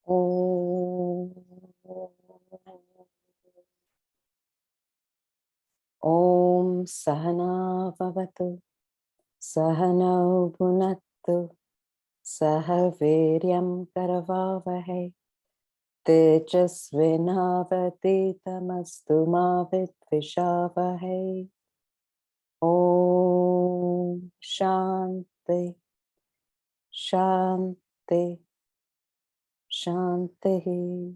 Om. Om Sahana Bhavatu, Sahano Bhunattu, Saha Viryam Karavavahe, Tejasvinavaditamastu ma Vidvishavahe. Om Shanti, Shanti, Shanti.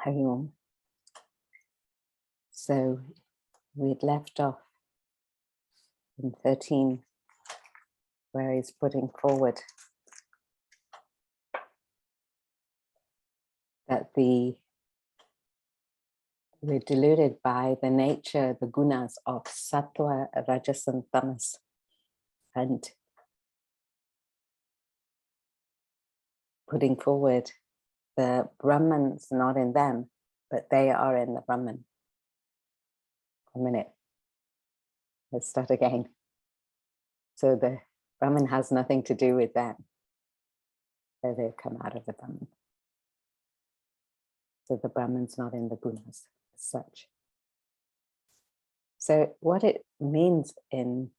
Hari Om. So we'd left off in 13, where he's putting forward that we're deluded by the nature, the gunas of sattva, rajas, and tamas, and putting forward the Brahman's not in them, but they are in the Brahman. A minute. Let's start again. So the Brahman has nothing to do with them. So they've come out of the Brahman. So the Brahman's not in the gunas as such. So what it means in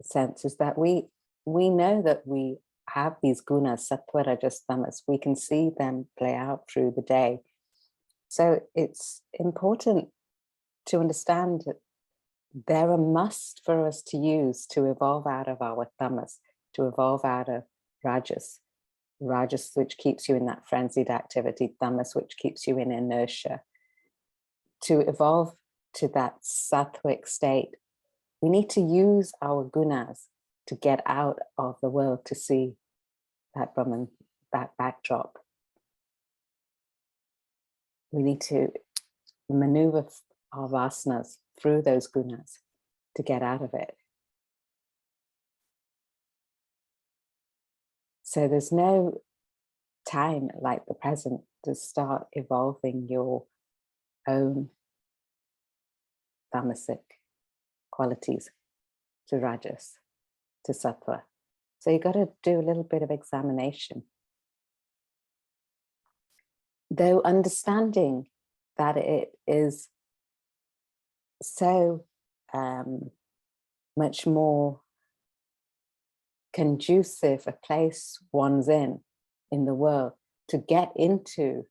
a sense is that we know that we have these gunas, sattva, rajas, tamas. We can see them play out through the day. So it's important to understand that they're a must for us to use to evolve out of our tamas, to evolve out of rajas. Rajas, which keeps you in that frenzied activity, tamas, which keeps you in inertia. To evolve to that sattvic state, we need to use our gunas to get out of the world to see that Brahman, that backdrop. We need to maneuver our vasanas through those gunas to get out of it. So there's no time like the present to start evolving your own tamasic qualities to rajas, to sattva. So you've got to do a little bit of examination. Though understanding that it is so much more conducive a place one's in the world to get into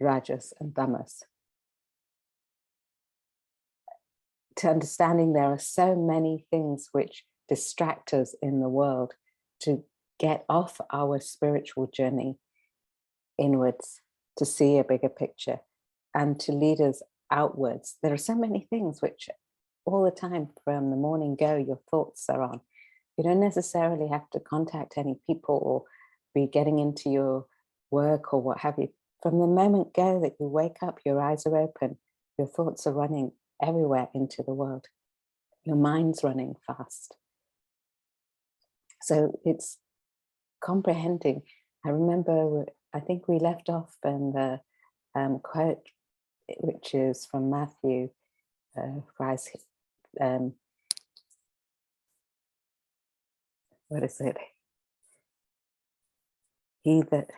rajas and tamas. To understanding there are so many things which distract us in the world to get off our spiritual journey inwards, to see a bigger picture and to lead us outwards. There are so many things which all the time from the morning go, your thoughts are on. You don't necessarily have to contact any people or be getting into your work or what have you. From the moment go that you wake up, your eyes are open, your thoughts are running everywhere into the world. Your mind's running fast. So it's comprehending. I remember, I think we left off in the quote, which is from Matthew, Christ, what is it? He that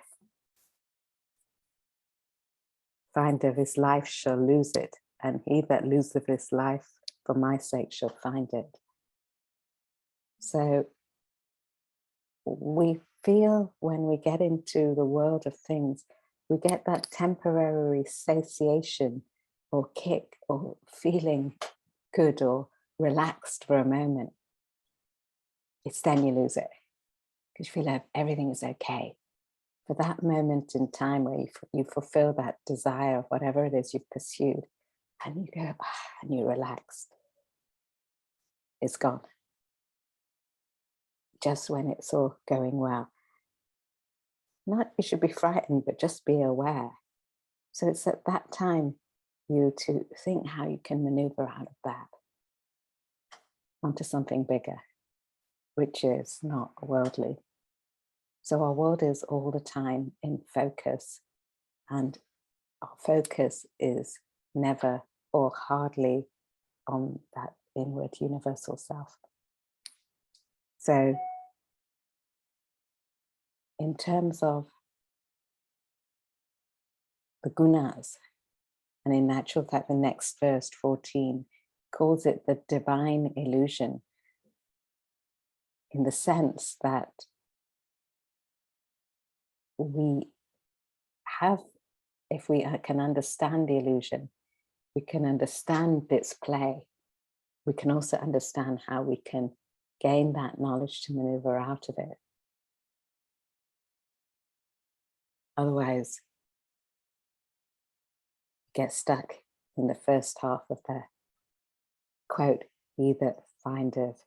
findeth his life shall lose it, and he that loseth his life for my sake shall find it. So we feel when we get into the world of things, we get that temporary satiation or kick or feeling good or relaxed for a moment. It's then you lose it because you feel like everything is okay. For that moment in time where you fulfill that desire of whatever it is you've pursued, and you go, and you relax, it's gone. Just when it's all going well. Not you should be frightened, but just be aware. So it's at that time you to think how you can maneuver out of that onto something bigger, which is not worldly. So our world is all the time in focus, and our focus is never or hardly on that inward universal self. So in terms of the gunas, and in actual fact, the next verse, 14, calls it the divine illusion, in the sense that we have, if we can understand the illusion, we can understand its play. We can also understand how we can gain that knowledge to maneuver out of it. Otherwise, get stuck in the first half of the quote, "He that findeth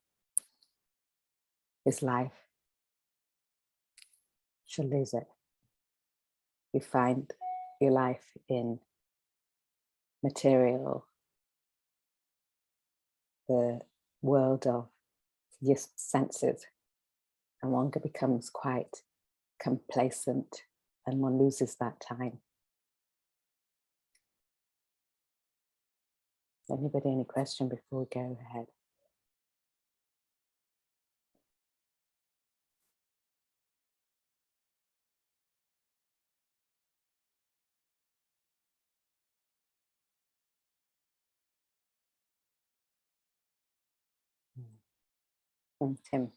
his life shall lose it." You find your life in material, the world of your senses, and one becomes quite complacent and one loses that time. Anybody, any question before we go ahead? Tim.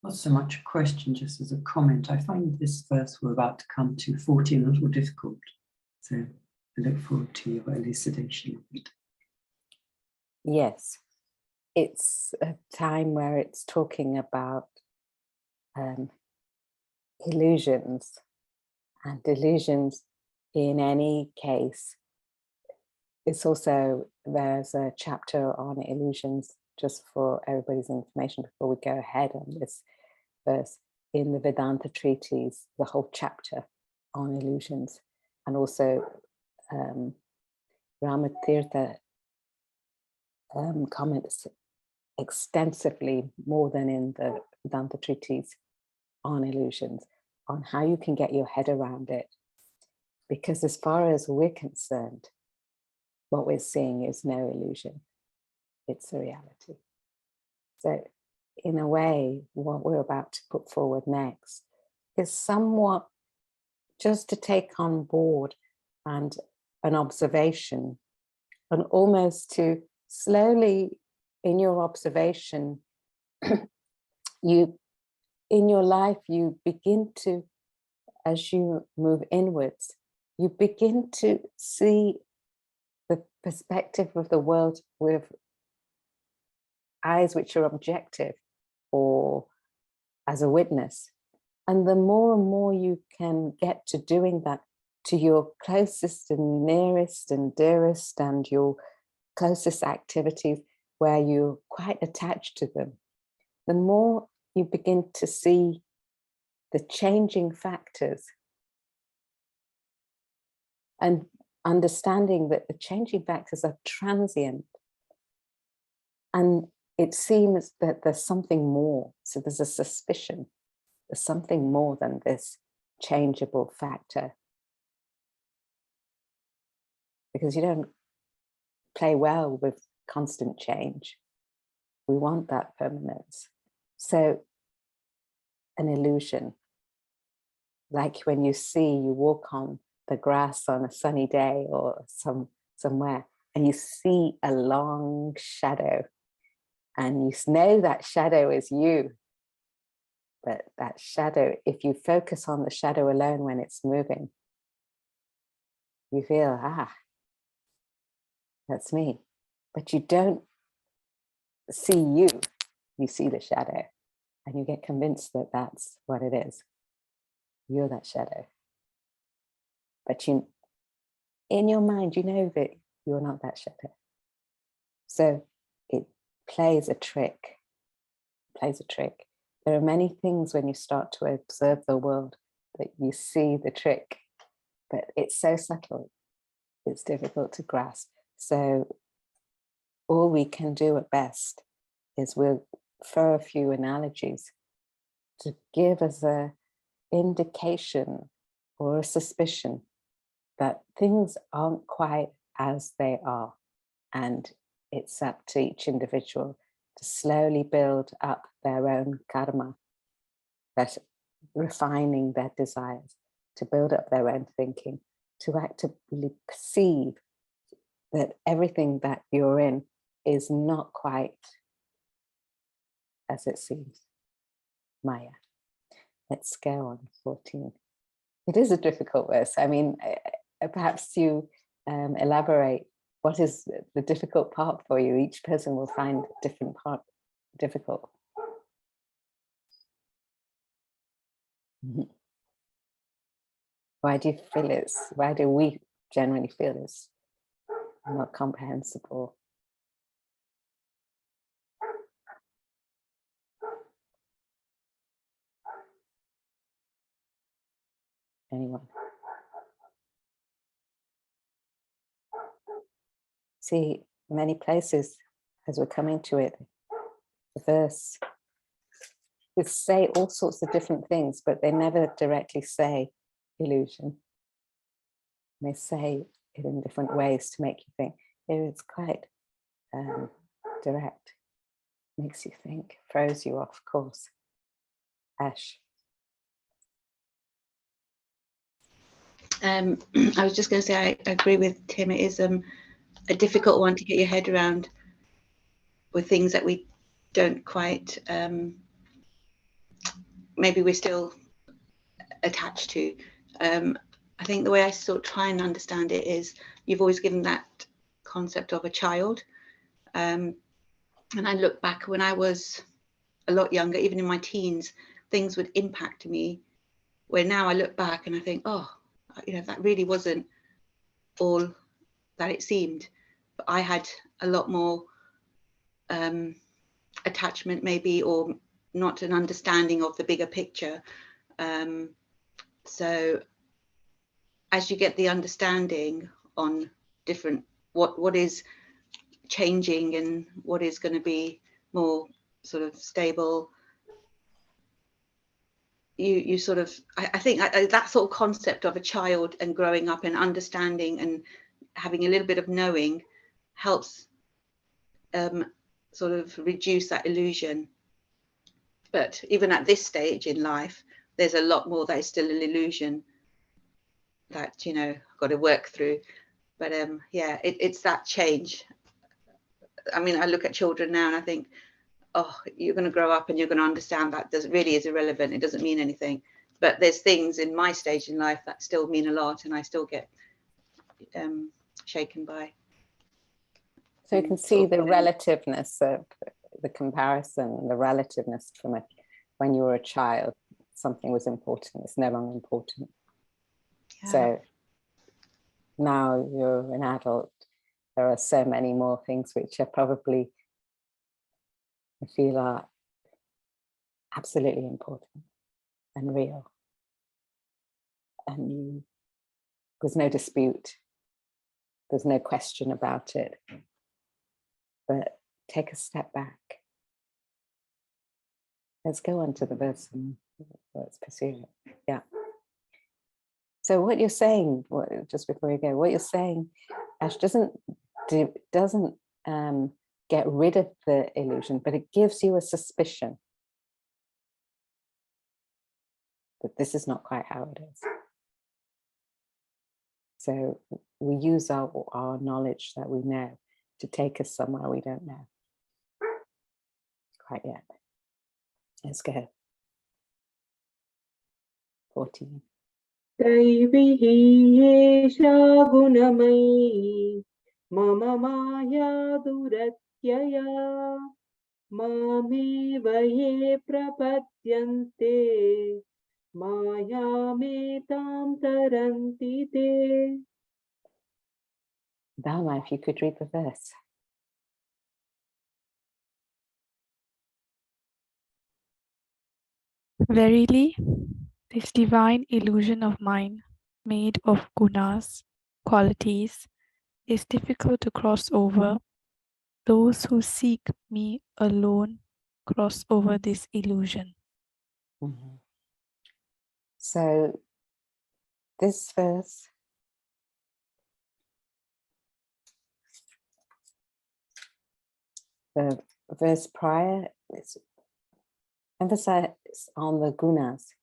Not so much a question, just as a comment. I find this verse we're about to come to, 14, a little difficult. So I look forward to your elucidation of it. Yes, it's a time where it's talking about illusions, and illusions in any case. It's also, there's a chapter on illusions, just for everybody's information before we go ahead on this verse, in the Vedanta treatise, the whole chapter on illusions. And also Ramatirtha comments extensively, more than in the Vedanta treatise, on illusions, on how you can get your head around it. Because as far as we're concerned, what we're seeing is no illusion, it's a reality. So in a way, what we're about to put forward next is somewhat just to take on board and an observation, and almost to slowly, in your observation, you, in your life, you begin to, as you move inwards, you begin to see the perspective of the world with eyes which are objective, or as a witness. And the more and more you can get to doing that to your closest and nearest and dearest and your closest activities, where you're quite attached to them, the more you begin to see the changing factors, and understanding that the changing factors are transient. And it seems that there's something more. So there's a suspicion, there's something more than this changeable factor. Because you don't play well with constant change. We want that permanence. So an illusion, like when you walk on the grass on a sunny day or somewhere, and you see a long shadow, and you know that shadow is you. But that shadow, if you focus on the shadow alone when it's moving, you feel, that's me. But you don't see you, you see the shadow, and you get convinced that that's what it is. You're that shadow. But you, in your mind, you know that you're not that shadow. So it plays a trick. There are many things when you start to observe the world that you see the trick, but it's so subtle, it's difficult to grasp. So all we can do at best is we'll throw a few analogies to give us an indication or a suspicion that things aren't quite as they are. And it's up to each individual to slowly build up their own karma, that refining their desires, to build up their own thinking, to actively perceive that everything that you're in is not quite as it seems. Maya. Let's go on, 14. It is a difficult verse. I mean, perhaps you elaborate what is the difficult part for you. Each person will find a different part difficult. Why do you feel why do we generally feel it's not comprehensible? Anyone? See, many places, as we're coming to it, the verse, they say all sorts of different things, but they never directly say illusion. They say it in different ways to make you think. Here it's quite direct, makes you think, throws you off course. Ash. I was just going to say, I agree with Tim. It is a difficult one to get your head around with things that we don't quite, maybe we're still attached to. I think the way I sort of try and understand it is you've always given that concept of a child. And I look back when I was a lot younger, even in my teens, things would impact me, where now I look back and I think, oh, you know, that really wasn't all that it seemed. But I had a lot more attachment maybe, or not an understanding of the bigger picture. So as you get the understanding on different, what is changing and what is going to be more sort of stable, you sort of, I think that sort of concept of a child and growing up and understanding and having a little bit of knowing helps sort of reduce that illusion. But even at this stage in life, there's a lot more that is still an illusion that, you know, I've got to work through. But yeah, it's that change. I mean, I look at children now and I think, oh, you're going to grow up and you're going to understand that really is irrelevant. It doesn't mean anything. But there's things in my stage in life that still mean a lot, and I still get shaken by. So you can see the relativeness of the comparison, the relativeness from when you were a child, something was important, it's no longer important. Yeah. So now you're an adult, there are so many more things which are probably, I feel, are absolutely important and real. And there's no dispute, there's no question about it. But take a step back. Let's go on to the verse and let's pursue it. Yeah. So what you're saying, just before you go, what you're saying, Ash, doesn't get rid of the illusion, but it gives you a suspicion that this is not quite how it is. So we use our knowledge that we know to take us somewhere we don't know quite yet. Let's go. 14. दैविः एषा गुणमयी मम माया दुरत्यया मामेव ये प्रपद्यन्ते मायामेतां तरन्ति ते. Dharma, if you could read the verse. Verily, this divine illusion of mine, made of gunas, qualities, is difficult to cross over, Those who seek me alone cross over this illusion. Mhm. So this verse the verse prior is emphasized on the gunas.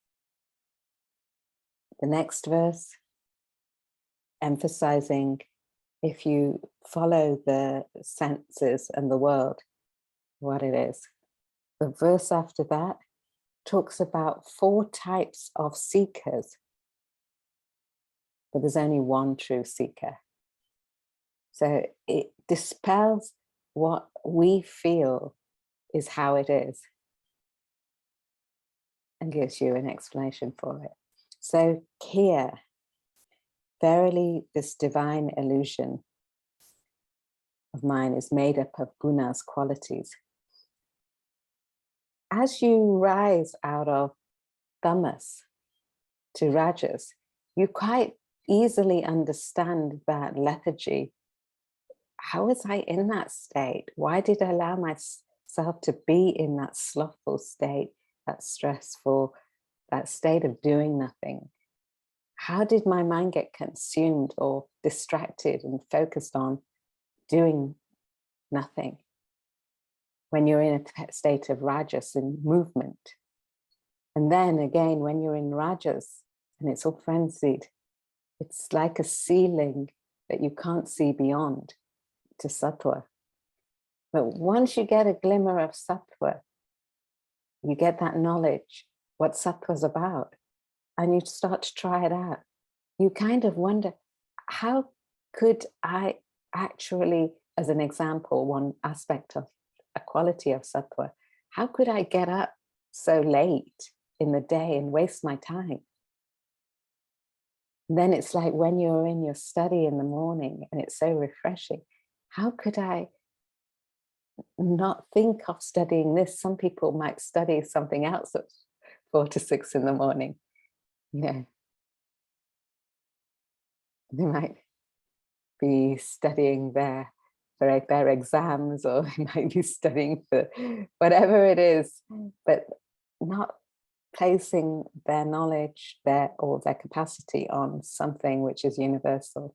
The next verse emphasizing if you follow the senses and the world, what it is. The verse after that talks about 4 types of seekers, but there's only one true seeker. So it dispels what we feel is how it is and gives you an explanation for it. So here, verily, this divine illusion of mine is made up of gunas, qualities. As you rise out of tamas to rajas, you quite easily understand that lethargy. How was I in that state? Why did I allow myself to be in that slothful state, that stressful, that state of doing nothing? How did my mind get consumed or distracted and focused on doing nothing when you're in a state of rajas and movement? And then again, when you're in rajas and it's all frenzied, it's like a ceiling that you can't see beyond to sattva. But once you get a glimmer of sattva, you get that knowledge, what sattva's about, and you start to try it out. You kind of wonder, how could I actually, as an example, one aspect of a quality of sattva, how could I get up so late in the day and waste my time? And then it's like when you're in your study in the morning and it's so refreshing. How could I not think of studying this? Some people might study something else at 4 to 6 in the morning. You know, they might be studying for their exams, or they might be studying for whatever it is, but not placing their knowledge or their capacity on something which is universal.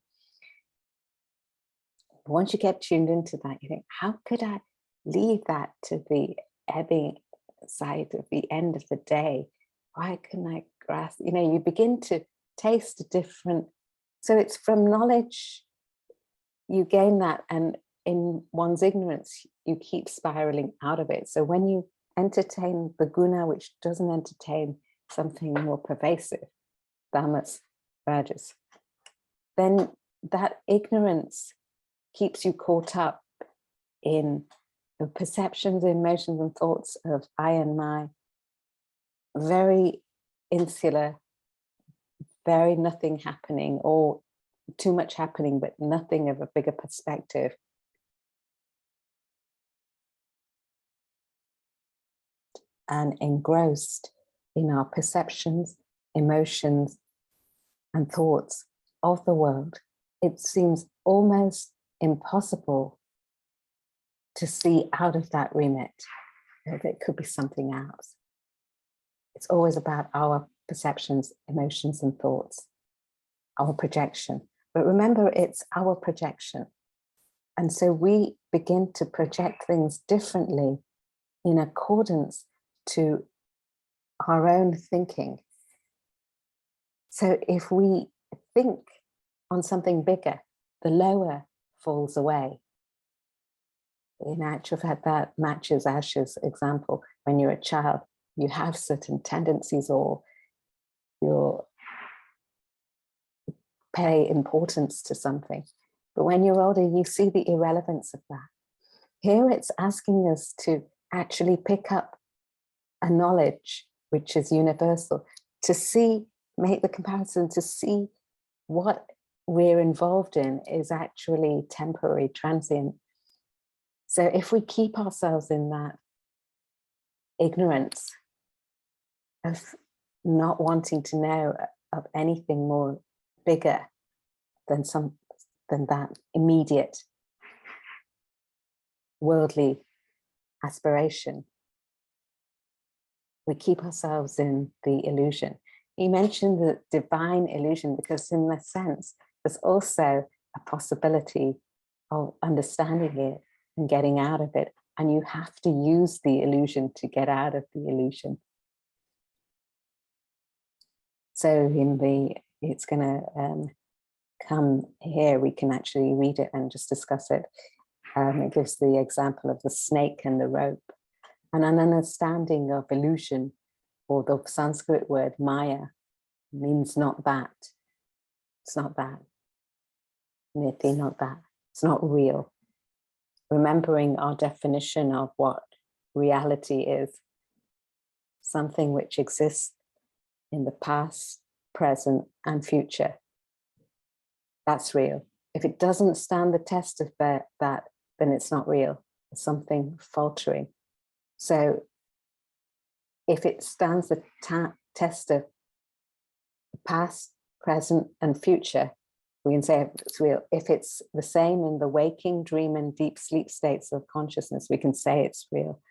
Once you get tuned into that, you think, how could I leave that to the ebbing side of the end of the day? Why couldn't I grasp? You know, you begin to taste a different. So it's from knowledge you gain that, and in one's ignorance, you keep spiraling out of it. So when you entertain the guna, which doesn't entertain something more pervasive, tamas, rajas, then that ignorance keeps you caught up in the perceptions, emotions, and thoughts of I and my, very insular, very nothing happening, or too much happening, but nothing of a bigger perspective. And engrossed in our perceptions, emotions, and thoughts of the world, it seems almost impossible to see out of that remit. It could be something else. It's always about our perceptions, emotions, and thoughts, our projection. But remember, it's our projection. And so we begin to project things differently in accordance to our own thinking. So if we think on something bigger, the lower falls away. In actual fact, that matches Ash's example. When you're a child, you have certain tendencies, or you pay importance to something. But when you're older, you see the irrelevance of that. Here it's asking us to actually pick up a knowledge which is universal, to see, make the comparison, to see what we're involved in is actually temporary, transient. So if we keep ourselves in that ignorance of not wanting to know of anything more bigger than that immediate worldly aspiration. We keep ourselves in the illusion. He mentioned the divine illusion because in a sense, there's also a possibility of understanding it and getting out of it. And you have to use the illusion to get out of the illusion. So it's going to come here, we can actually read it and just discuss it. It gives the example of the snake and the rope. And an understanding of illusion, or the Sanskrit word Maya, means not that. It's not that. Mithya, not that. It's not real. Remembering our definition of what reality is, something which exists in the past, present, and future. That's real. If it doesn't stand the test of that, then it's not real. It's something faltering. So if it stands the test of the past, present, and future, we can say it's real. If it's the same in the waking, dream, and deep sleep states of consciousness, we can say it's real.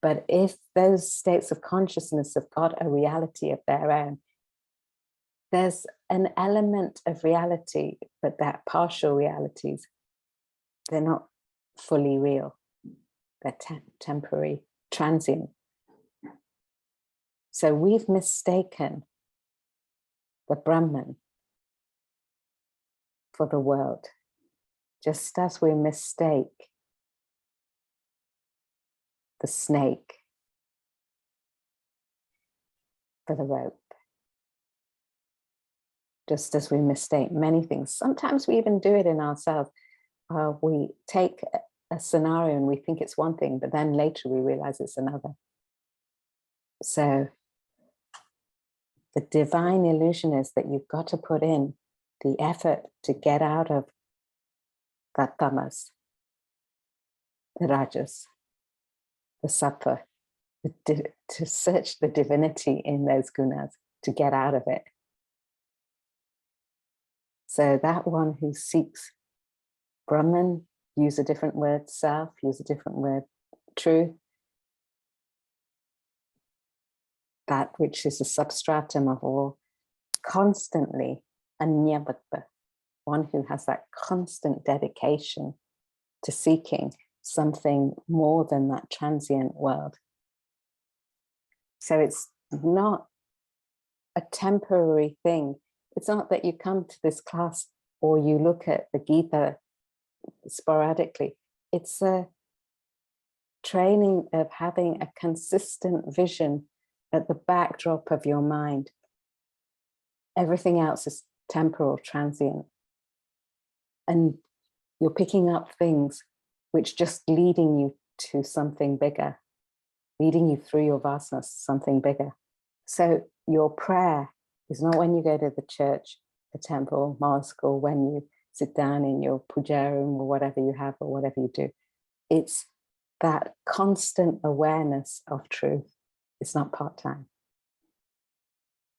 But if those states of consciousness have got a reality of their own, there's an element of reality, but that partial realities, they're not fully real. They're temporary, transient. So we've mistaken the Brahman for the world, just as we mistake the snake for the rope, just as we mistake many things. Sometimes we even do it in ourselves. We take a scenario and we think it's one thing, but then later we realize it's another. So the divine illusion is that you've got to put in the effort to get out of that tamas, the rajas, the sattva, to search the divinity in those gunas, to get out of it. So that one who seeks Brahman, use a different word, self, use a different word, truth, that which is a substratum of all, constantly, anyabhakta, one who has that constant dedication to seeking something more than that transient world. So it's not a temporary thing. It's not that you come to this class or you look at the Gita sporadically. It's a training of having a consistent vision at the backdrop of your mind. Everything else is temporal, transient. And you're picking up things which just leading you to something bigger, leading you through your vasanas, something bigger. So your prayer is not when you go to the church, the temple, mosque, or when you sit down in your puja room or whatever you have or whatever you do. It's that constant awareness of truth. It's not part-time.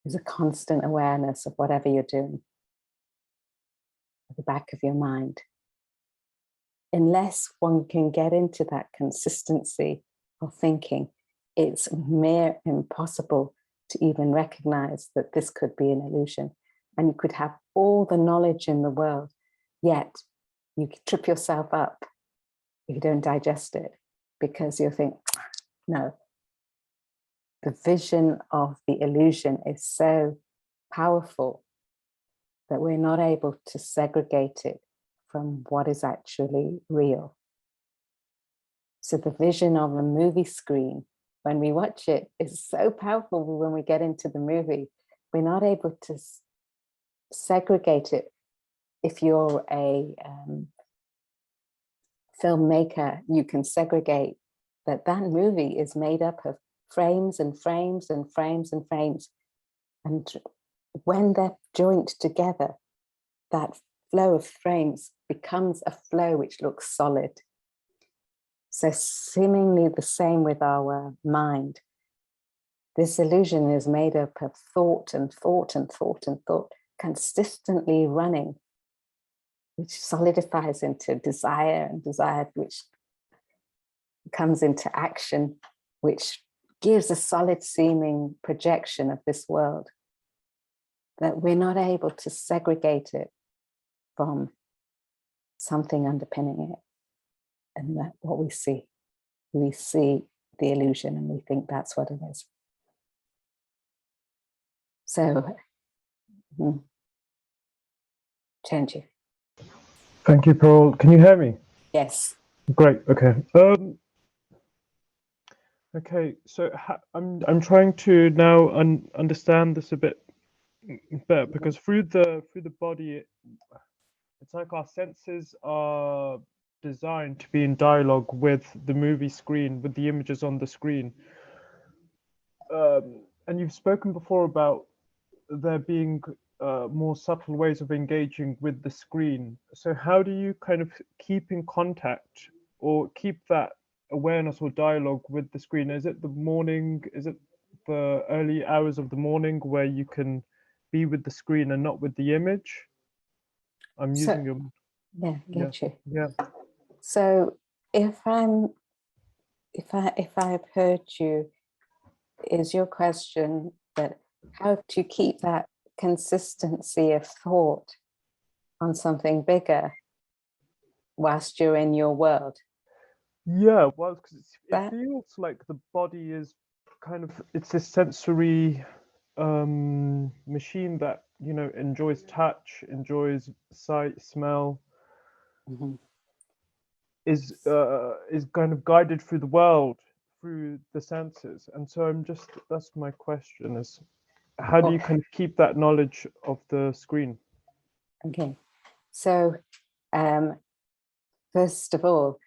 There's a constant awareness of whatever you're doing at the back of your mind. Unless one can get into that consistency of thinking, it's mere impossible to even recognize that this could be an illusion. And you could have all the knowledge in the world, yet you could trip yourself up if you don't digest it, because you think, no, the vision of the illusion is so powerful that we're not able to segregate it from what is actually real. So the vision of a movie screen, when we watch it, is so powerful. When we get into the movie, we're not able to segregate it. If you're a filmmaker, you can segregate that movie is made up of frames and frames and frames and frames. And when they're joined together, that flow of frames becomes a flow which looks solid. So seemingly the same with our mind. This illusion is made up of thought and thought and thought and thought, consistently running, which solidifies into desire and desire, which comes into action, which gives a solid seeming projection of this world, that we're not able to segregate it from something underpinning it. And that what we see the illusion and we think that's what it is. So, change you. Thank you, Pearl. Can you hear me? Yes. Great. Okay. Okay. So I'm trying to now understand this a bit better, because through the body, it's like our senses are designed to be in dialogue with the movie screen, with the images on the screen. And you've spoken before about there being more subtle ways of engaging with the screen. So how do you kind of keep in contact or keep that awareness or dialogue with the screen? Is it the morning? Is it the early hours of the morning where you can be with the screen and not with the image? I'm So, using your... Yeah, get you. Yeah. So if I've heard you, is your question that how to keep that consistency of thought on something bigger whilst you're in your world? Yeah, well, because it feels like the body is kind of, it's a sensory machine that, you know, enjoys touch, enjoys sight, smell, is kind of guided through the world through the senses. And so that's my question, is how do you kind of keep that knowledge of the screen? Okay, so first of all,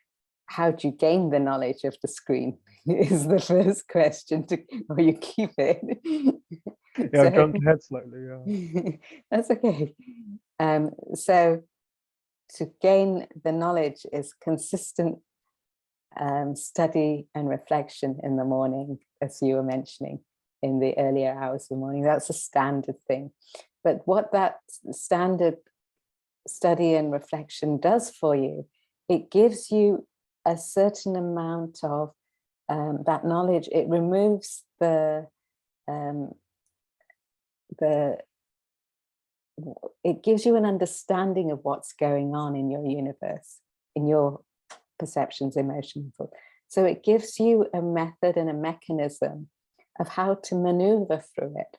how do you gain the knowledge of the screen is the first question, or you keep it. Yeah, I've jumped ahead slightly, yeah. That's okay. So to gain the knowledge is consistent study and reflection in the morning, as you were mentioning, in the earlier hours of the morning. That's a standard thing. But what that standard study and reflection does for you, it gives you a certain amount of that knowledge. It removes it gives you an understanding of what's going on in your universe, in your perceptions, emotions. So it gives you a method and a mechanism of how to maneuver through it.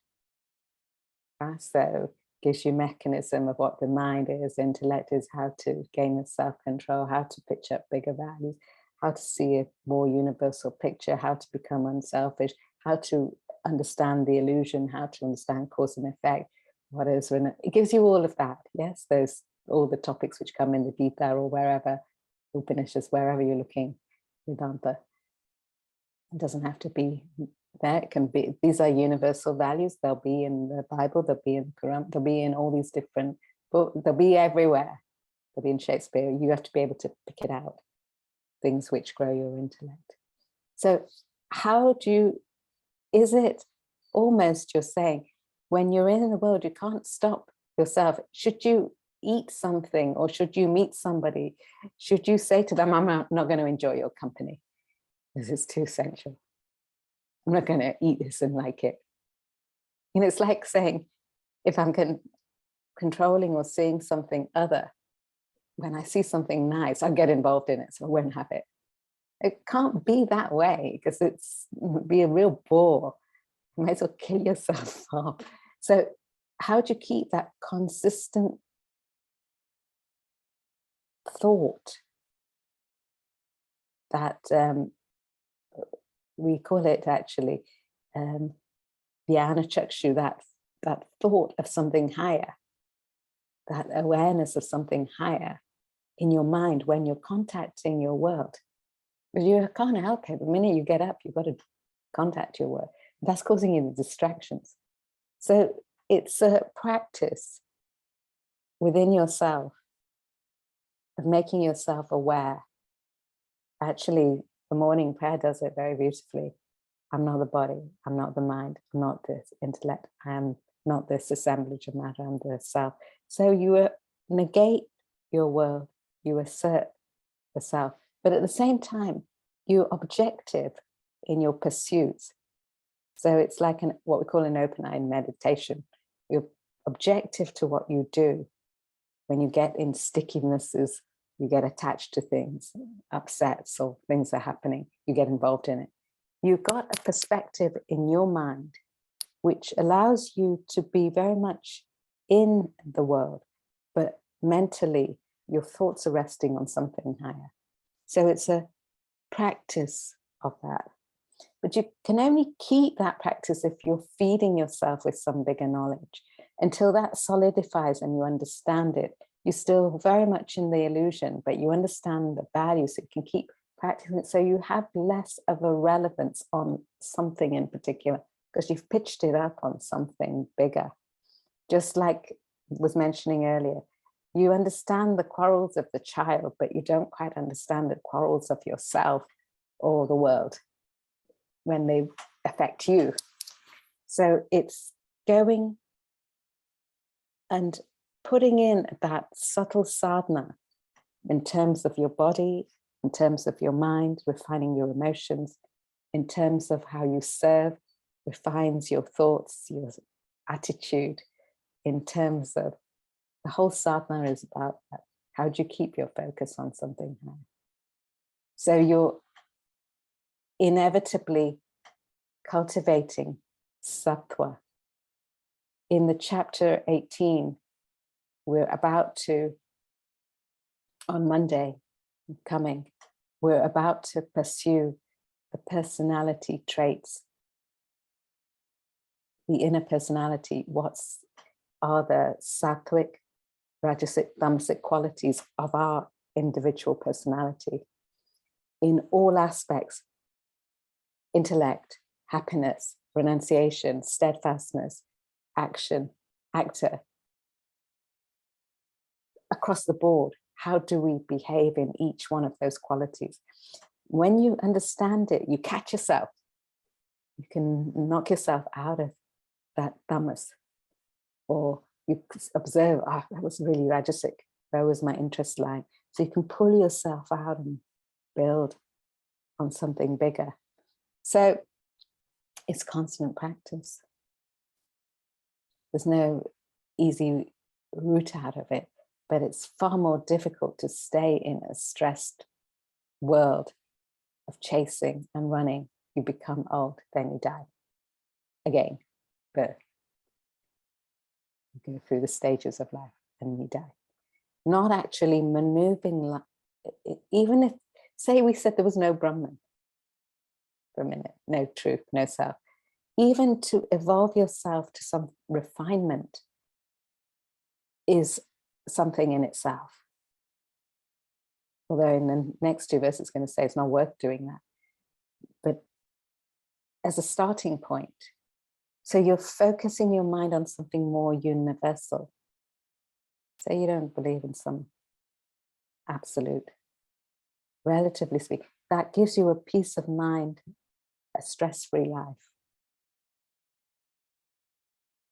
So it gives you a mechanism of what the mind is, intellect is, how to gain the self-control, how to pitch up bigger values, how to see a more universal picture, how to become unselfish, how to understand the illusion, how to understand cause and effect. What is, it gives you all of that. Yes, those all the topics which come in the Gita or wherever, Upanishads, wherever you're looking, Vedanta. It doesn't have to be there. It can be, these are universal values. They'll be in the Bible, they'll be in the Quran, they'll be in all these different books, they'll be everywhere. They'll be in Shakespeare. You have to be able to pick it out, things which grow your intellect. So how do you, is it almost you're saying, when you're in the world, you can't stop yourself. Should you eat something or should you meet somebody, should you say to them, I'm not going to enjoy your company? This is too sensual. I'm not going to eat this and like it. You know, it's like saying, if I'm controlling or seeing something other, when I see something nice, I get involved in it, so I won't have it. It can't be that way because it would be a real bore. You might as well kill yourself off. So how do you keep that consistent thought that we call it actually Jnana Chakshu, that thought of something higher, that awareness of something higher in your mind when you're contacting your world. But you can't help it. The minute you get up, you've got to contact your world. That's causing you the distractions. So it's a practice within yourself of making yourself aware. Actually, the morning prayer does it very beautifully. I'm not the body, I'm not the mind, I'm not this intellect, I am not this assemblage of matter, I'm the self. So you negate your world, you assert the self, but at the same time, you're objective in your pursuits. So it's like what we call an open-eye meditation. You're objective to what you do. When you get in stickinesses, you get attached to things, upsets or things are happening, you get involved in it. You've got a perspective in your mind which allows you to be very much in the world, but mentally your thoughts are resting on something higher. So it's a practice of that. But you can only keep that practice if you're feeding yourself with some bigger knowledge. Until that solidifies and you understand it, you're still very much in the illusion, but you understand the value, so you can keep practicing it. So you have less of a relevance on something in particular, because you've pitched it up on something bigger. Just like was mentioning earlier, you understand the quarrels of the child, but you don't quite understand the quarrels of yourself or the world when they affect you. So it's going and putting in that subtle sadhana in terms of your body, in terms of your mind, refining your emotions, in terms of how you serve, refines your thoughts, your attitude, in terms of the whole sadhana is about that. How do you keep your focus on something high? So you're inevitably cultivating sattva. In the chapter 18, we're about to, on Monday coming, we're about to pursue the personality traits, the inner personality. What are the sattvic, rajasic, tamasic qualities of our individual personality in all aspects: intellect, happiness, renunciation, steadfastness, action, actor. Across the board, how do we behave in each one of those qualities? When you understand it, you catch yourself. You can knock yourself out of that tamas, or you observe, that was really rajasic, where was my interest lying? So you can pull yourself out and build on something bigger. So it's constant practice. There's no easy route out of it, but it's far more difficult to stay in a stressed world of chasing and running. You become old, then you die. Again, birth. You go through the stages of life and you die. Not actually maneuvering, even if, say we said there was no Brahman for a minute, no truth, no self. Even to evolve yourself to some refinement is something in itself. Although in the next two verses it's going to say it's not worth doing that. But as a starting point, so you're focusing your mind on something more universal. Say you don't believe in some absolute, relatively speaking, that gives you a peace of mind, a stress-free life,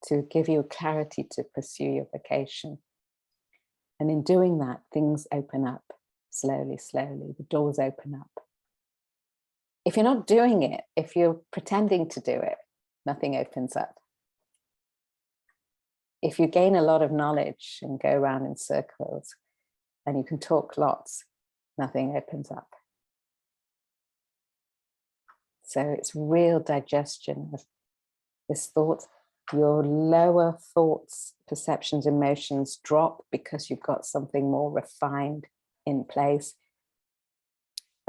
to give you clarity to pursue your vocation. And in doing that, things open up slowly, slowly. The doors open up. If you're not doing it, if you're pretending to do it, nothing opens up. If you gain a lot of knowledge and go around in circles and you can talk lots, nothing opens up. So it's real digestion of this thought. Your lower thoughts, perceptions, emotions drop because you've got something more refined in place.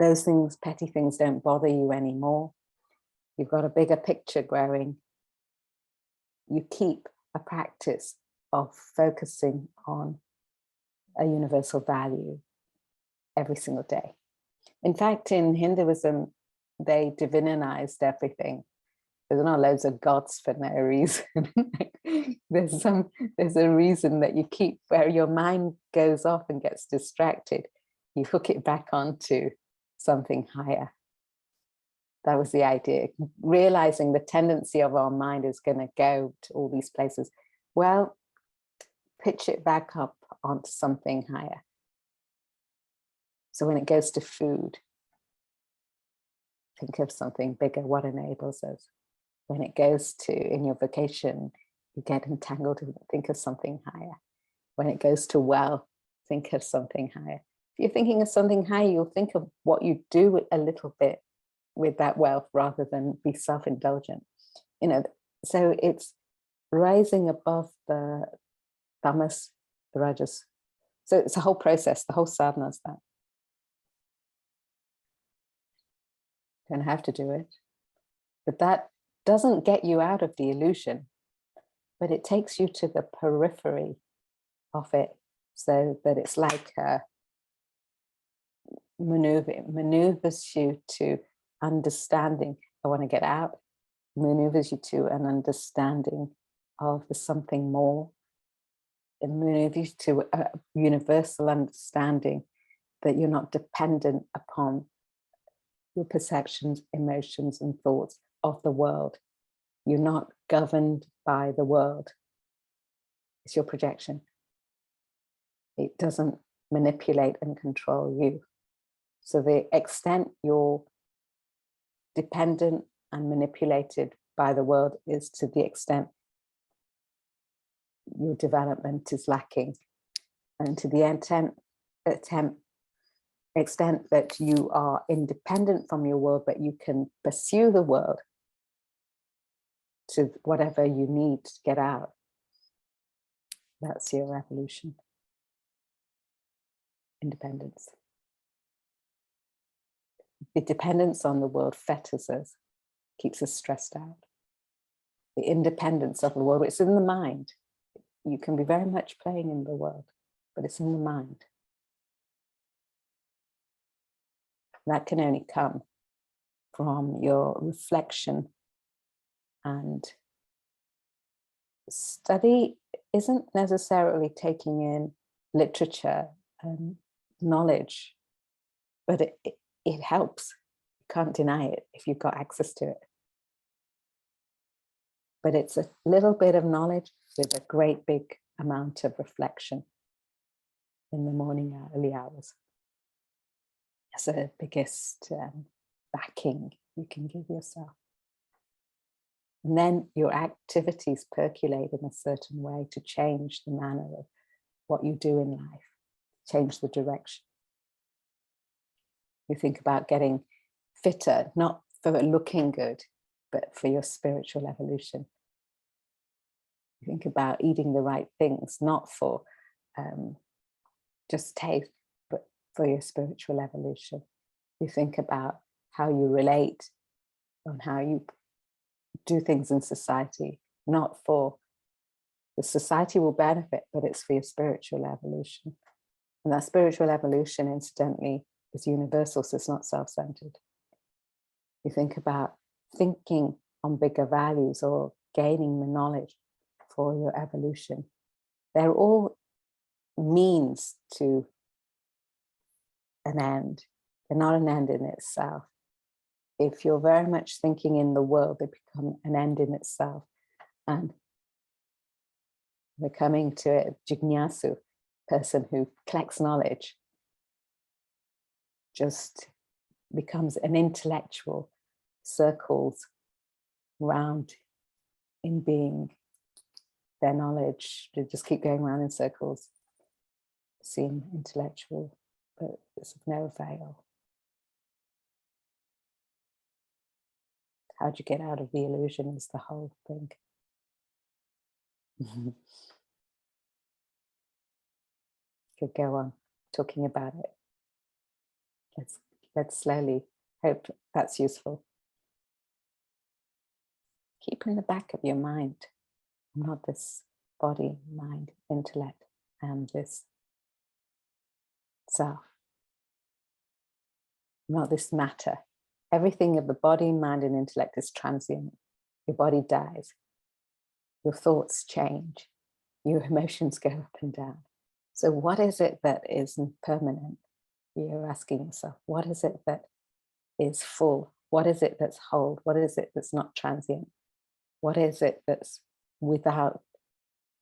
Those things, petty things, don't bother you anymore. You've got a bigger picture growing. You keep a practice of focusing on a universal value every single day. In fact, in Hinduism, they divinized everything. There's not loads of gods for no reason. There's a reason that you keep, where your mind goes off and gets distracted, you hook it back onto something higher. That was the idea. Realizing the tendency of our mind is going to go to all these places. Well, pitch it back up onto something higher. So when it goes to food, think of something bigger, what enables us. When it goes to, in your vocation, you get entangled in, think of something higher. When it goes to wealth, think of something higher. If you're thinking of something higher, you'll think of what you do a little bit with that wealth rather than be self-indulgent. You know, so it's rising above the tamas, the rajas. So it's a whole process, the whole sadhana is that. You don't have to do it. But that doesn't get you out of the illusion, but it takes you to the periphery of it, so that it's like a maneuver. It maneuvers you to understanding. I want to get out. Maneuvers you to an understanding of the something more. It maneuvers you to a universal understanding that you're not dependent upon your perceptions, emotions, and thoughts of the world. You're not governed by the world. It's your projection. It doesn't manipulate and control you. So the extent you're dependent and manipulated by the world is to the extent your development is lacking. And to the extent that you are independent from your world, but you can pursue the world to whatever you need to get out. That's your evolution. Independence. The dependence on the world fetters us, keeps us stressed out. The independence of the world, it's in the mind. You can be very much playing in the world, but it's in the mind. That can only come from your reflection, and study isn't necessarily taking in literature and knowledge, but it helps. You can't deny it if you've got access to it. But it's a little bit of knowledge with a great big amount of reflection in the morning early hours. That's the biggest backing you can give yourself. And then your activities percolate in a certain way to change the manner of what you do in life, change the direction. You think about getting fitter, not for looking good, but for your spiritual evolution. You think about eating the right things, not for just taste, but for your spiritual evolution. You think about how you relate and how you do things in society, not for the society will benefit, but it's for your spiritual evolution. And that spiritual evolution, incidentally, is universal, so it's not self-centered. You think about thinking on bigger values or gaining the knowledge for your evolution. They're all means to an end. They're not an end in itself. If you're very much thinking in the world, they become an end in itself. And we're coming to a jignasu, person who collects knowledge, just becomes an intellectual, circles round in being. Their knowledge, they just keep going around in circles, seem intellectual, but it's of no avail. How do you get out of the illusion is the whole thing. Could go on talking about it. Let's slowly, hope that's useful. Keep in the back of your mind. I'm not this body, mind, intellect, and this self. I'm not this matter. Everything of the body, mind, and intellect is transient. Your body dies. Your thoughts change. Your emotions go up and down. So what is it that is permanent? You're asking yourself, what is it that is full? What is it that's whole? What is it that's not transient? What is it that's without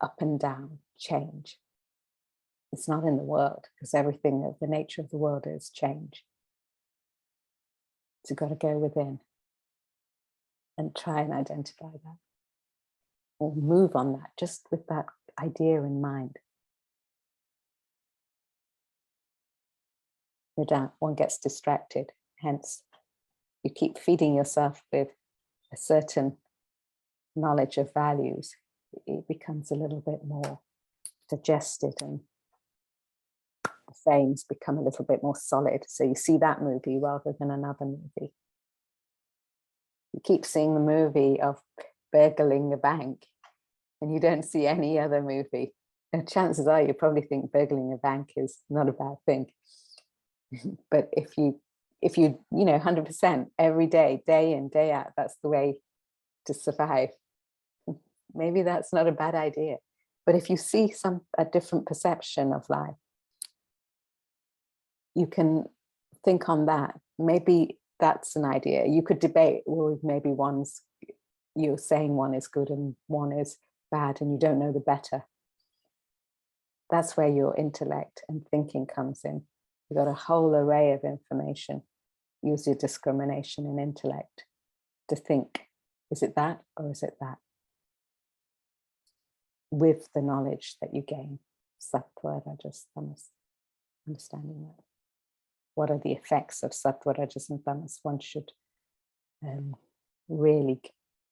up and down change? It's not in the world, because everything of the nature of the world is change. So you've got to go within and try and identify that, or move on that, just with that idea in mind. No doubt one gets distracted, hence you keep feeding yourself with a certain knowledge of values, it becomes a little bit more digested and the frames become a little bit more solid. So you see that movie rather than another movie. You keep seeing the movie of burgling a bank and you don't see any other movie. And chances are you probably think burgling a bank is not a bad thing. But if you 100% every day, day in, day out, that's the way to survive, maybe that's not a bad idea. But if you see a different perception of life, you can think on that. Maybe that's an idea. You could debate, well, maybe you're saying one is good and one is bad and you don't know the better. That's where your intellect and thinking comes in. You've got a whole array of information. Use your discrimination and intellect to think, is it that or is it that? With the knowledge that you gain, sattva, rajas, tamas, understanding that. What are the effects of sattva, rajas, and tamas? One should really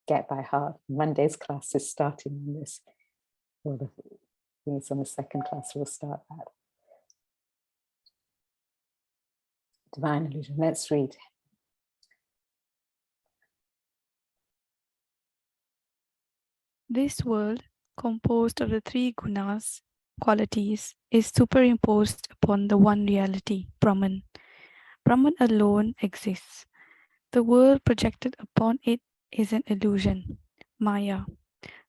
get by heart. Monday's class is starting on this. Well, it's on the second class, we'll start that. Divine illusion. Let's read. This world, composed of the three gunas, qualities, is superimposed upon the one reality, Brahman. Brahman alone exists. The world projected upon it is an illusion, Maya.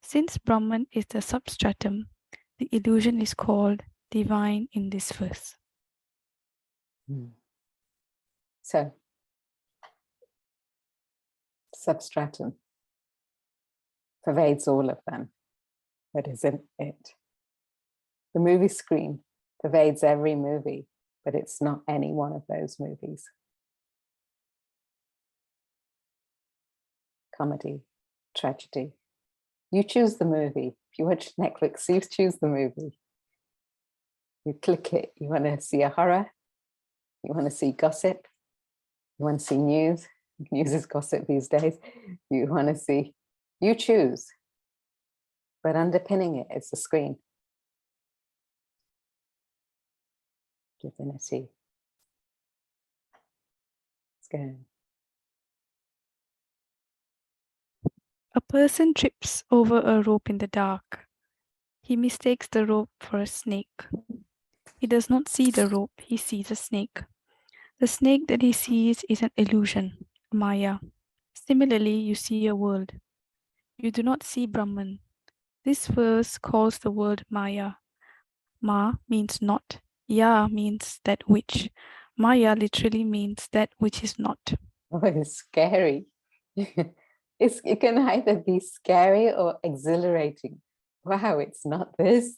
Since Brahman is the substratum, the illusion is called divine in this verse. So, substratum pervades all of them. What is it? The movie screen pervades every movie, but it's not any one of those movies. Comedy, tragedy. You choose the movie. If you watch Netflix, you choose the movie. You click it. You want to see a horror? You want to see gossip? You want to see news? News is gossip these days. You want to see, you choose. But underpinning it is the screen. Divinity. Let's go. A person trips over a rope in the dark. He mistakes the rope for a snake. He does not see the rope, he sees a snake. The snake that he sees is an illusion, Maya. Similarly, you see a world. You do not see Brahman. This verse calls the word Maya. Ma means not. Ya means that which. Maya literally means that which is not. Oh, it's scary. It can either be scary or exhilarating. Wow, it's not this,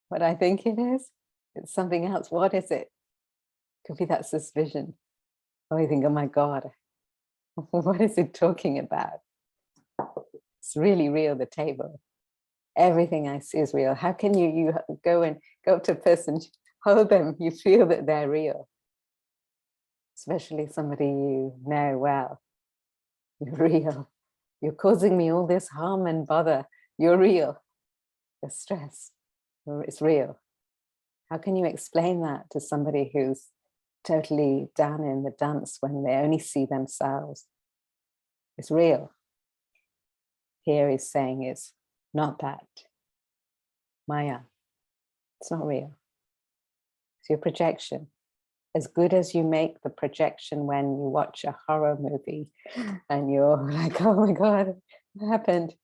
what I think it is. It's something else. What is it? Could be that's this vision. Oh, you think, oh my God, what is it talking about? It's really real, the table. Everything I see is real. How can you go up to a person, hold them, you feel that they're real? Especially somebody you know well. You're real. You're causing me all this harm and bother. You're real. The stress, it's real. How can you explain that to somebody who's totally down in the dumps when they only see themselves? It's real. Here he's saying it's not that. Maya. It's not real. It's your projection. As good as you make the projection when you watch a horror movie and you're like, oh my God, what happened?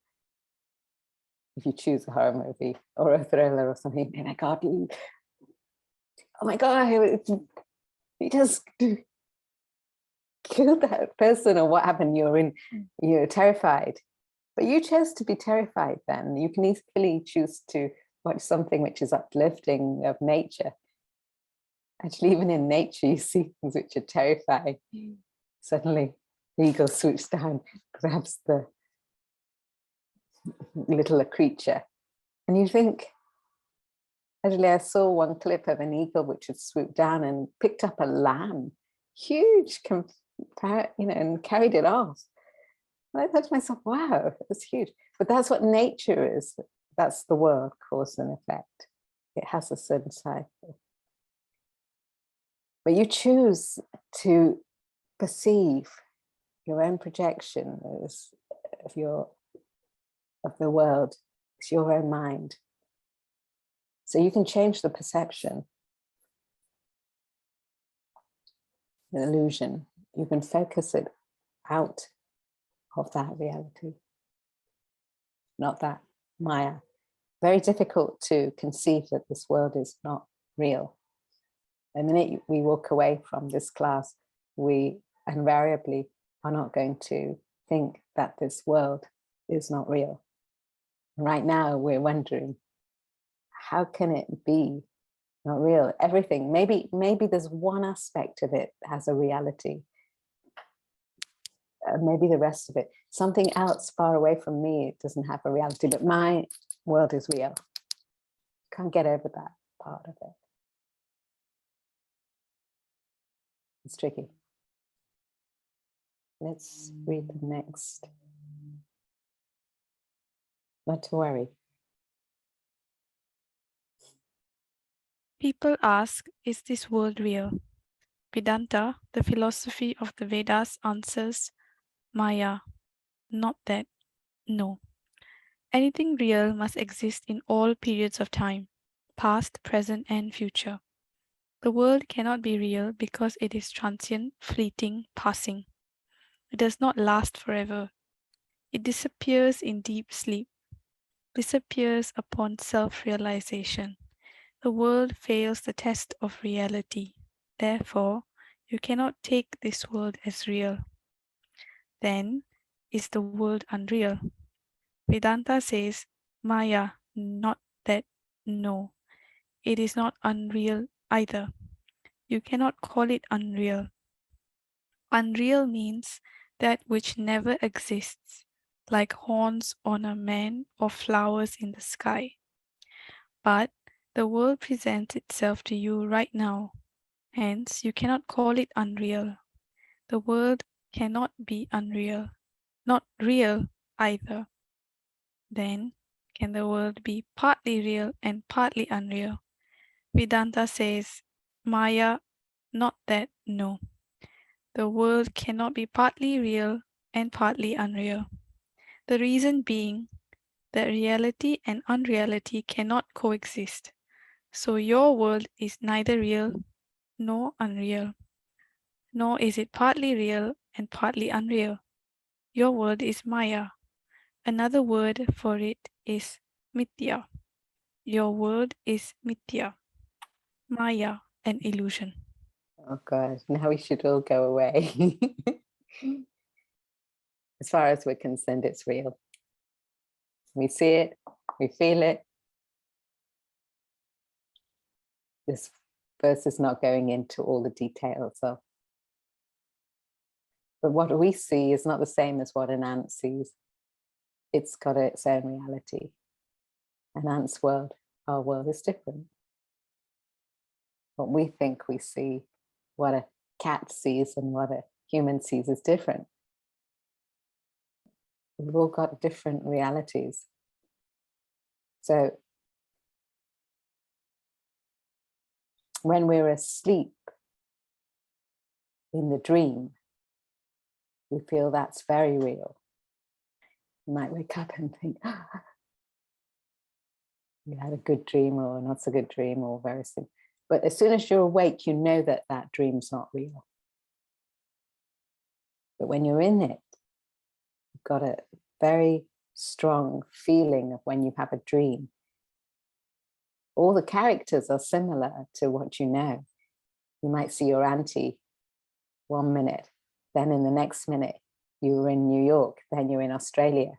If you choose a horror movie or a thriller or something, oh my God, oh my God, he just killed that person, or what happened? You're terrified. But you chose to be terrified then. You can easily choose to watch something which is uplifting of nature. Actually, even in nature, you see things which are terrifying. Suddenly the eagle swoops down, grabs the little creature. And you think, actually, I saw one clip of an eagle which had swooped down and picked up a lamb, huge, and carried it off. And I thought to myself, wow, it's huge. But that's what nature is. That's the world, cause and effect. It has a certain cycle. But you choose to perceive your own projection of the world. It's your own mind. So you can change the perception, the illusion. You can focus it out of that reality, not that Maya. Very difficult to conceive that this world is not real. The minute we walk away from this class, we invariably are not going to think that this world is not real. Right now, we're wondering, how can it be not real? Everything, maybe there's one aspect of it that has a reality. Maybe the rest of it, something else far away from me, it doesn't have a reality, but my world is real. Can't get over that part of it. It's tricky. Let's read the next. Not to worry. People ask, is this world real? Vedanta, the philosophy of the Vedas, answers, Maya, not that, no. Anything real must exist in all periods of time, past, present, and future. The world cannot be real because it is transient, fleeting, passing. It does not last forever. It disappears in deep sleep, disappears upon self-realization. The world fails the test of reality. Therefore, you cannot take this world as real. Then, is the world unreal? Vedanta says, Maya, not that, no. It is not unreal either. You cannot call it unreal. Unreal means that which never exists, like horns on a man or flowers in the sky. But the world presents itself to you right now, hence you cannot call it unreal. The world cannot be unreal, not real either. Then, can the world be partly real and partly unreal? Vedanta says, Maya, not that, no. The world cannot be partly real and partly unreal. The reason being that reality and unreality cannot coexist. So your world is neither real nor unreal, nor is it partly real and partly unreal. Your world is Maya. Another word for it is Mithya. Your world is Mithya. Maya, an illusion. Oh God, now we should all go away. As far as we're concerned, it's real. We see it, we feel it. This verse is not going into all the details of. But what we see is not the same as what an ant sees. It's got its own reality. An ant's world, our world is different. What we think we see, what a cat sees and what a human sees is different. We've all got different realities. So when we're asleep in the dream, we feel that's very real. You might wake up and think, you had a good dream or not so good dream or very simple. But as soon as you're awake, you know that that dream's not real. But when you're in it, you've got a very strong feeling of when you have a dream. All the characters are similar to what you know. You might see your auntie 1 minute, then in the next minute, you were in New York, then you're in Australia.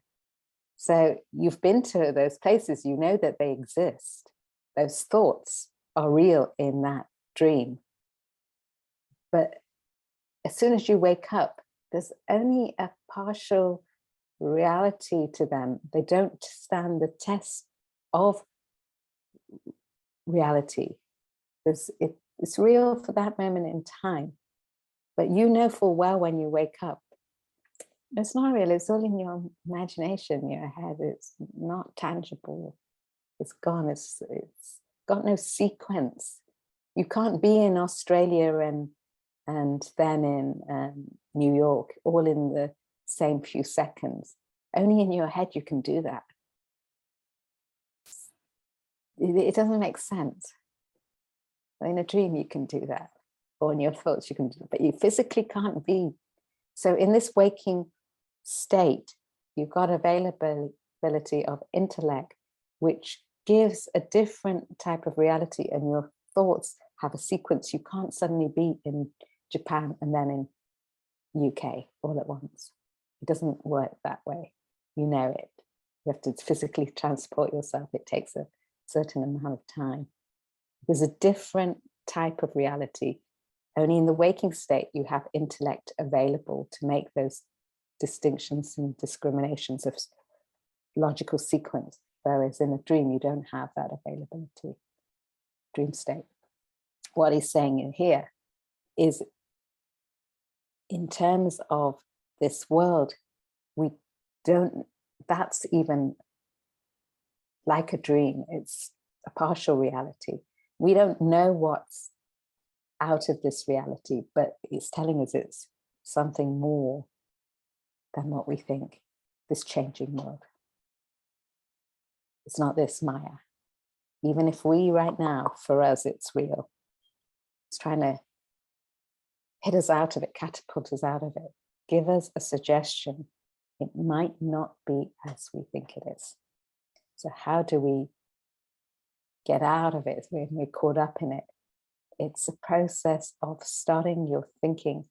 So you've been to those places, you know that they exist. Those thoughts are real in that dream. But as soon as you wake up, there's only a partial reality to them. They don't stand the test of reality. It's real for that moment in time, but you know full well when you wake up, it's not real. It's all in your imagination, your head. It's not tangible. It's gone. It's got no sequence. You can't be in Australia and then in New York all in the same few seconds. Only in your head you can do that. It doesn't make sense. In a dream you can do that, or in your thoughts you can do that, but you physically can't be. So in this waking state, you've got availability of intellect, which gives a different type of reality, and your thoughts have a sequence. You can't suddenly be in Japan and then in UK all at once. It doesn't work that way. You know it. You have to physically transport yourself. It takes a certain amount of time. There's a different type of reality. Only in the waking state you have intellect available to make those distinctions and discriminations of logical sequence, whereas in a dream you don't have that availability. Dream state. What he's saying in here is, in terms of this world, we don't, that's even like a dream. It's a partial reality. We don't know what's out of this reality, but it's telling us it's something more than what we think, this changing world. It's not this Maya. Even if we right now, for us, it's real. It's trying to hit us out of it, catapult us out of it, give us a suggestion. It might not be as we think it is. So how do we get out of it when we're caught up in it? It's a process of starting your thinking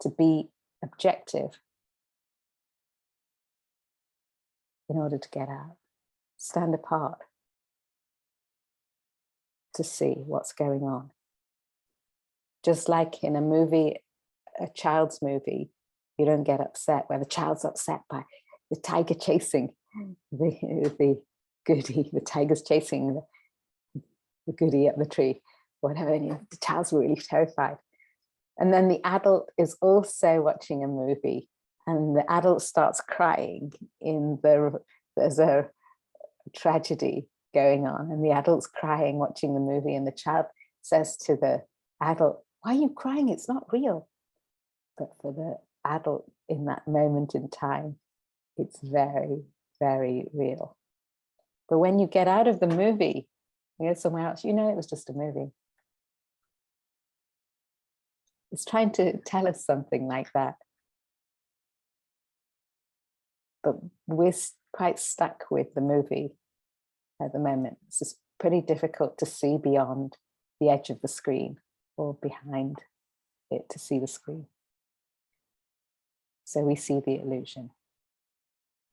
to be objective in order to get out. Stand apart to see what's going on. Just like in a movie, a child's movie, you don't get upset when the child's upset by the tiger chasing the goody, the tiger's chasing the goody up the tree, whatever, and the child's really terrified. And then the adult is also watching a movie, and the adult starts crying there's a tragedy going on, and the adult's crying watching the movie, and the child says to the adult, "Why are you crying? It's not real." But for the adult in that moment in time, it's very, very real. But when you get out of the movie, you go somewhere else, you know it was just a movie. It's trying to tell us something like that. But we're quite stuck with the movie at the moment. It's just pretty difficult to see beyond the edge of the screen or behind it to see the screen. So we see the illusion.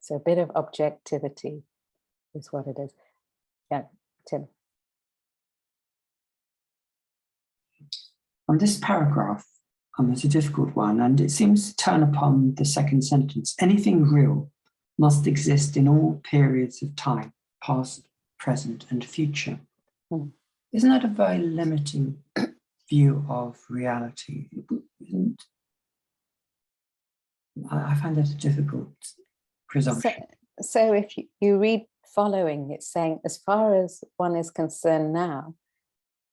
So a bit of objectivity is what it is. Yeah, Tim. On this paragraph, it's a difficult one, and it seems to turn upon the second sentence. Anything real must exist in all periods of time, past, present, and future. Isn't that a very limiting view of reality? I find that a difficult presumption. So if you read following, it's saying, as far as one is concerned now,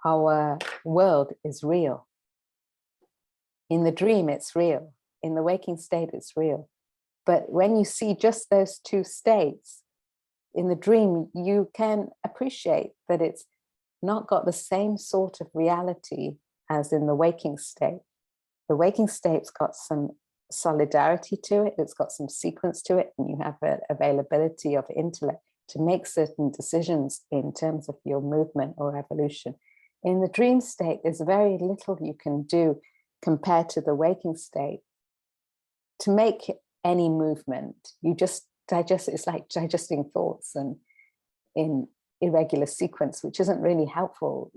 our world is real. In the dream, it's real. In the waking state, it's real. But when you see just those two states, in the dream, you can appreciate that it's not got the same sort of reality as in the waking state. The waking state's got some solidarity to it, it's got some sequence to it, and you have an availability of intellect to make certain decisions in terms of your movement or evolution. In the dream state, there's very little you can do compared to the waking state to make any movement. You just digest, it's like digesting thoughts and in irregular sequence, which isn't really helpful.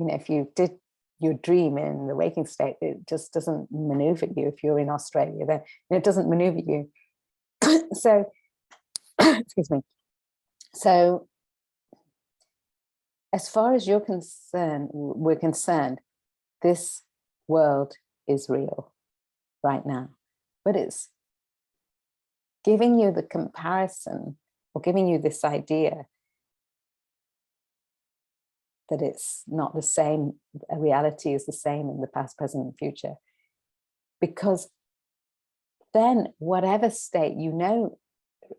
You know, if you did your dream in the waking state, it just doesn't maneuver you. If you're in Australia, then it doesn't maneuver you. So, excuse me. So, as far as we're concerned, this world is real right now, but it's giving you the comparison, or giving you this idea that it's not the same, a reality is the same in the past, present, and future. Because then whatever state, you know,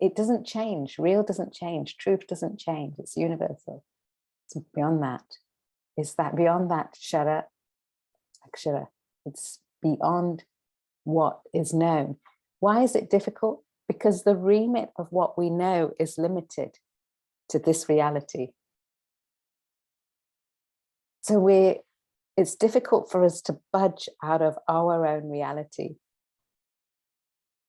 it doesn't change. Real doesn't change. Truth doesn't change. It's universal. It's beyond that. It's that beyond that Shara, Akshara. It's beyond what is known. Why is it difficult? Because the remit of what we know is limited to this reality. So it's difficult for us to budge out of our own reality.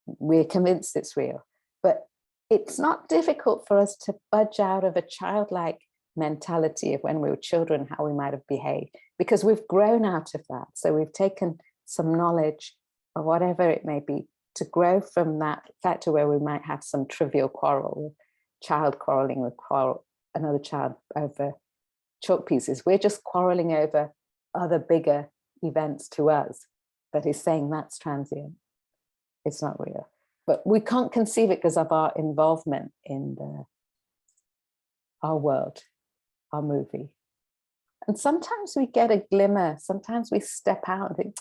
We're convinced it's real, but it's not difficult for us to budge out of a childlike mentality of when we were children, how we might have behaved, because we've grown out of that. So we've taken some knowledge of whatever it may be to grow from that factor where we might have some trivial quarrel, child quarreling with another child over chalk pieces. We're just quarreling over other bigger events to us, but he's saying that's transient. It's not real. But we can't conceive it because of our involvement in our world, our movie. And sometimes we get a glimmer, sometimes we step out and think,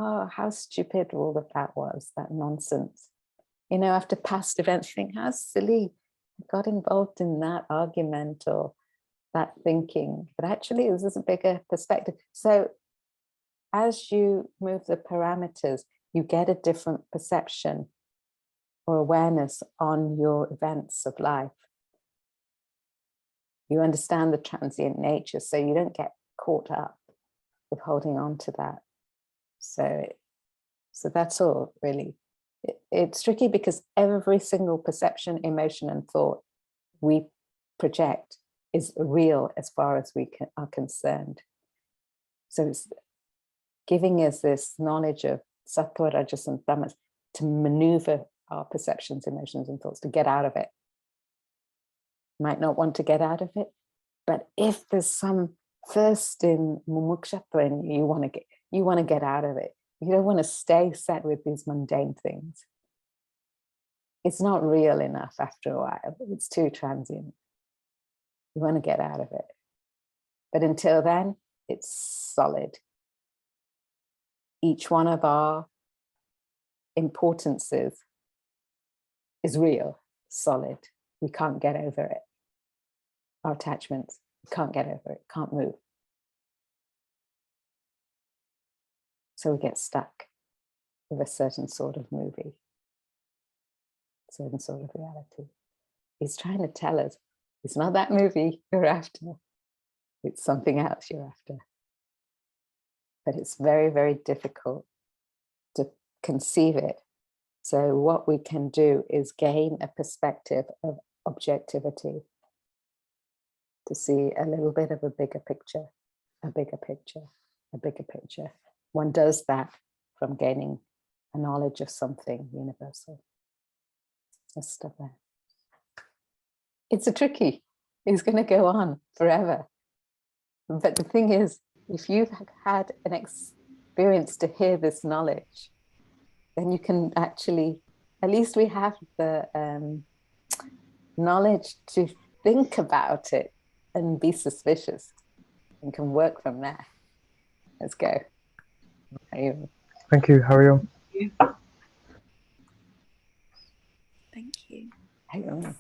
oh, how stupid all of that was, that nonsense. You know, after past events, you think, how silly, I got involved in that argument or that thinking. But actually, this is a bigger perspective. So as you move the parameters, you get a different perception or awareness on your events of life. You understand the transient nature, so you don't get caught up with holding on to that. So that's all, really. It's tricky because every single perception, emotion, and thought we project is real as far as we are concerned. So it's giving us this knowledge of sattva, rajas, and tamas to maneuver our perceptions, emotions, and thoughts to get out of it. Might not want to get out of it, but if there's some thirst in mumukshatra and you want to get out of it. You don't want to stay set with these mundane things. It's not real enough after a while. It's too transient. You want to get out of it. But until then, it's solid. Each one of our importances is real, solid. We can't get over it. Our attachments, we can't get over it, can't move. So we get stuck with a certain sort of movie, certain sort of reality. He's trying to tell us, it's not that movie you're after, it's something else you're after. But it's very, very difficult to conceive it. So what we can do is gain a perspective of objectivity, to see a little bit of a bigger picture, a bigger picture, a bigger picture. One does that from gaining a knowledge of something universal. Let's stop there. It's a tricky, it's going to go on forever. But the thing is, if you've had an experience to hear this knowledge, then you can actually, at least we have the knowledge to think about it and be suspicious and can work from there. Let's go. Thank you, Hariom. Thank you. Hang on.